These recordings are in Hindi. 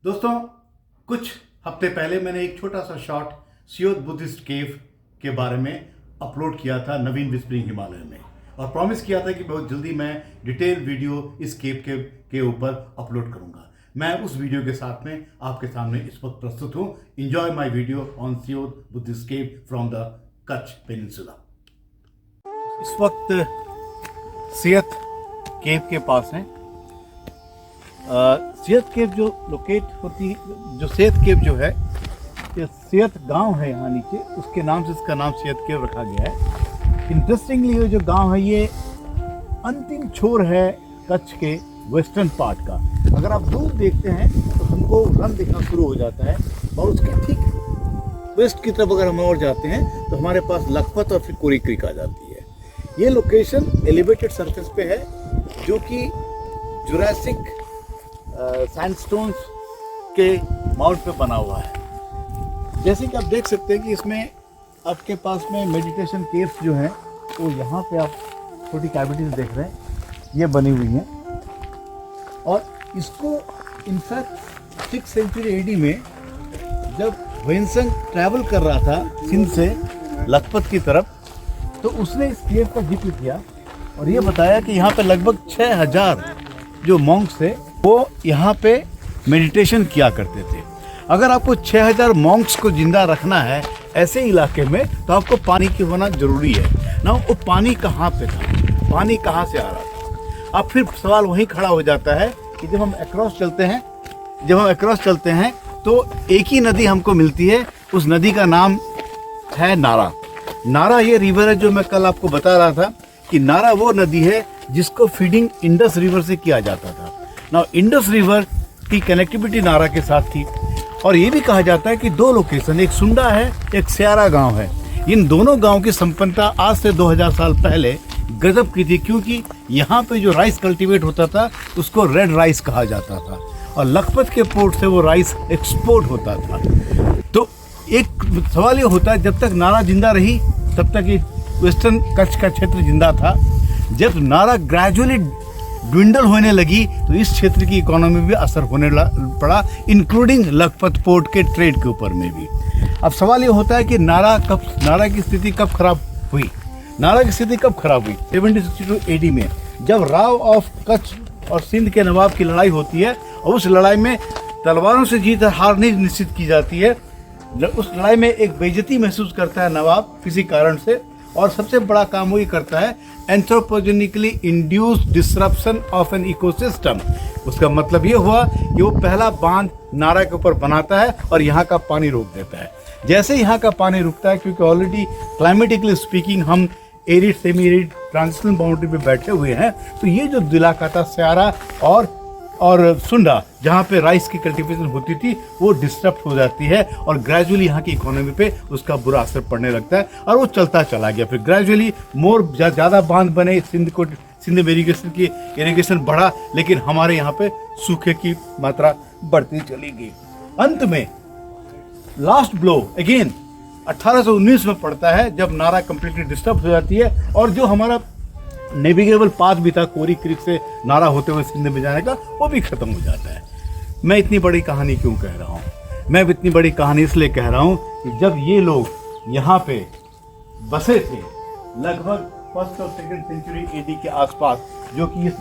दोस्तों, कुछ हफ्ते पहले मैंने एक छोटा सा शॉर्ट सियोत बुद्धिस्ट केव के बारे में अपलोड किया था नवीन विस्परिंग हिमालय में, और प्रॉमिस किया था कि बहुत जल्दी मैं डिटेल वीडियो इस केव के ऊपर अपलोड करूंगा। मैं उस वीडियो के साथ में आपके सामने इस वक्त प्रस्तुत हूं। Enjoy my video on Siyot Buddhist cave from the Kutch peninsula. इस वक्त सियत केव के पास हैं। सियत केव जो लोकेट होती, जो सियत केव जो है, ये सियत गांव है यहाँ नीचे, उसके नाम से इसका नाम सियत केव रखा गया है। इंटरेस्टिंगली ये जो गांव है ये अंतिम छोर है कच्छ के वेस्टर्न पार्ट का। अगर आप दूर देखते हैं तो हमको रन दिखना शुरू हो जाता है, और उसके ठीक वेस्ट की तरफ अगर हम और जाते हैं तो हमारे पास लखपत और फिर कोरी क्रीक आ जाती है। ये लोकेशन एलिवेटेड सरफेस पे है, जो कि जुरासिक सैंडस्टोन्स के माउंट पे बना हुआ है। जैसे कि आप देख सकते हैं कि इसमें आपके पास में मेडिटेशन केव्स जो हैं, वो यहाँ पे आप छोटी कैविटीज देख रहे हैं, ये बनी हुई हैं। और इसको इनफैक्ट 6th सेंचुरी एडी में जब ह्वेनसंग ट्रैवल कर रहा था सिंध से लखपत की तरफ, तो उसने इस केव का जिक्र किया और ये बताया कि यहाँ पे लगभग 6000 जो मॉन्क्स थे वो यहाँ पे मेडिटेशन किया करते थे। अगर आपको 6000 मॉन्क्स को जिंदा रखना है ऐसे इलाके में, तो आपको पानी की होना जरूरी है ना। वो पानी कहाँ पे था, पानी कहाँ से आ रहा था? अब फिर सवाल वहीं खड़ा हो जाता है कि जब हम अक्रॉस चलते हैं तो एक ही नदी हमको मिलती है। उस नदी का नाम है नारा। नारा ये रिवर है जो मैं कल आपको बता रहा था कि नारा वो नदी है जिसको फीडिंग इंडस रिवर से किया जाता था। नाउ इंडस रिवर की कनेक्टिविटी नारा के साथ थी, और ये भी कहा जाता है कि दो लोकेशन, एक सुंडा है, एक स्यारा गांव है। इन दोनों गांव की संपन्नता आज से 2000 साल पहले गजब की थी, क्योंकि यहाँ पे जो राइस कल्टीवेट होता था उसको रेड राइस कहा जाता था, और लखपत के पोर्ट से वो राइस एक्सपोर्ट होता था। तो एक सवाल ये होता है, जब तक नारा जिंदा रही तब तक ये वेस्टर्न कच्छ का क्षेत्र जिंदा था। जब नारा ग्रेजुअली ड्विंडल होने लगी तो इस क्षेत्र की इकोनॉमी में भी असर होने पड़ा, इंक्लूडिंग लखपत पोर्ट के ट्रेड के ऊपर में भी। अब सवाल ये होता है कि नारा की स्थिति कब खराब हुई? नारा की स्थिति कब खराब हुई? 1762 एडी में, जब राव ऑफ कच्छ और सिंध के नवाब की लड़ाई होती है, और उस लड़ाई में तलवारों से जीत हार नहीं निश्चित की जाती है। उस लड़ाई में एक बेइज्जती महसूस करता है नवाब किसी कारण से, और सबसे बड़ा काम वो ये करता है, anthropogenically induced disruption of an ecosystem. उसका मतलब ये हुआ कि वो पहला बांध नारा के ऊपर बनाता है और यहाँ का पानी रोक देता है। जैसे यहाँ का पानी रुकता है, क्योंकि ऑलरेडी क्लाइमेटिकली स्पीकिंग हम arid semi arid transitional boundary पे बैठे हुए हैं, तो ये जो इलाका था स्यारा और सुंडा, जहाँ पे राइस की कल्टीवेशन होती थी, वो डिस्टर्ब हो जाती है, और ग्रेजुअली यहाँ की इकोनॉमी पे उसका बुरा असर पड़ने लगता है, और वो चलता चला गया। फिर ग्रेजुअली ज़्यादा बांध बने, सिंध में इरिगेशन बढ़ा, लेकिन हमारे यहाँ पे सूखे की मात्रा बढ़ती चली गई। अंत में लास्ट ब्लो अगेन 1819 में पड़ता है, जब नारा कंप्लीटली डिस्टर्ब हो जाती है, और जो हमारा नेविगेबल पाथ भी था कोरी क्रीक से नारा होते हुए सिंध में जाने का, वो भी खत्म हो जाता है। मैं इतनी बड़ी कहानी क्यों कह रहा हूँ? मैं इतनी बड़ी कहानी इसलिए कह रहा हूँ कि जब ये लोग यहाँ पे बसे थे लगभग 1st और 2nd सेंचुरी एडी के आसपास, जो कि इस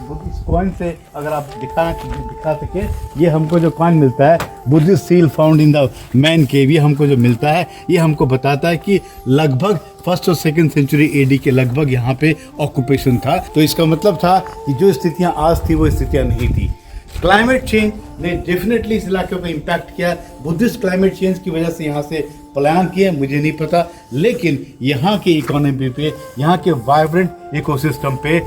कॉइन से अगर आप दिखा सके, ये हमको जो कॉइन मिलता है, Buddhist seal found in the man cave, ये हमको जो मिलता है, ये हमको बताता है कि लगभग 1st और 2nd सेंचुरी एडी के लगभग यहाँ पे ऑक्यूपेशन था। तो इसका मतलब था कि जो स्थितियाँ आज थी वो स्थितियाँ नहीं थी। क्लाइमेट चेंज ने डेफिनेटली इस इलाके को इम्पैक्ट किया। बुद्धिस्ट क्लाइमेट चेंज की वजह से यहाँ से पलायन किए, मुझे नहीं पता, लेकिन यहाँ के इकोनॉमी पे, यहाँ के वाइब्रेंट इकोसिस्टम पे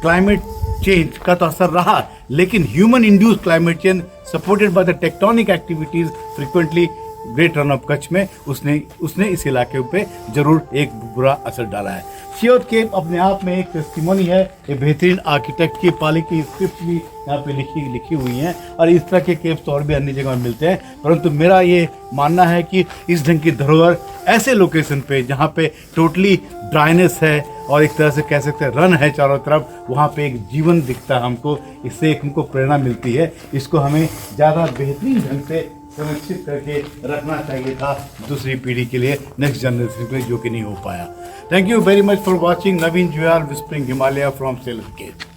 क्लाइमेट चेंज का तो असर रहा, लेकिन human induced climate change supported by the tectonic activities frequently great run of Kutch में उसने इस इलाके पे जरूर एक बुरा असर डाला है। सियोत केव अपने आप में एक टेस्टिमोनी है, एक बेहतरीन आर्किटेक्ट की पाली की स्क्रिप्ट भी यहाँ पे लिखी हुई हैं, और इस तरह के केव्स तो और भी अन्य जगह मिलते हैं। परंतु मेरा ये मानना है कि इस ढंग की धरोहर ऐसे लोकेशन पे जहाँ पे टोटली ड्राइनेस है और एक तरह से कह सकते हैं रन है चारों तरफ, वहाँ पे एक जीवन दिखता है हमको। इससे एक हमको प्रेरणा मिलती है। इसको हमें ज़्यादा बेहतरीन ढंग से संरक्षित करके रखना चाहिए था दूसरी पीढ़ी के लिए, नेक्स्ट जनरेशन के लिए, जो कि नहीं हो पाया। Thank you very much for watching. Naveen Juyal, whispering Himalaya from Salem cave.